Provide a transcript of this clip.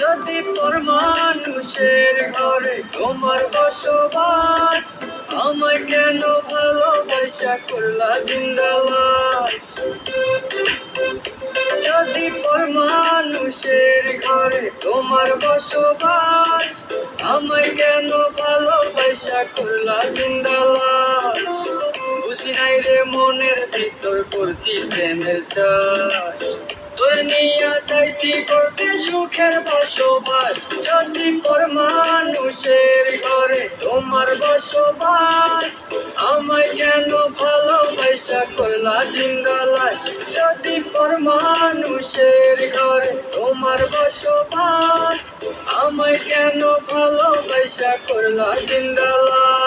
যদি পর মানুষের ঘরে তোমার বসবাস, আমায় কেন ভালোবাসা করলা জিন্দা লাশ? যদি পর মানুষের ঘরে তোমার বসবাস, আমায় কেন ভালোবাসা করলা জিন্দা লাশ? বুঝি নাই রে মনের ভিতর করছি প্রেমের চাষ, তোর নিয়া চাইছি করতে সুখের বসবাস। যদি পর মানুষের ঘরে তোমার বসবাস, আমায় কেন ভালোবাসা করলা জিন্দা লাশ? যদি পর মানুষের ঘরে তোমার বসবাস, আমায় কেন ভালোবাসা করলা জিন্দা লাশ?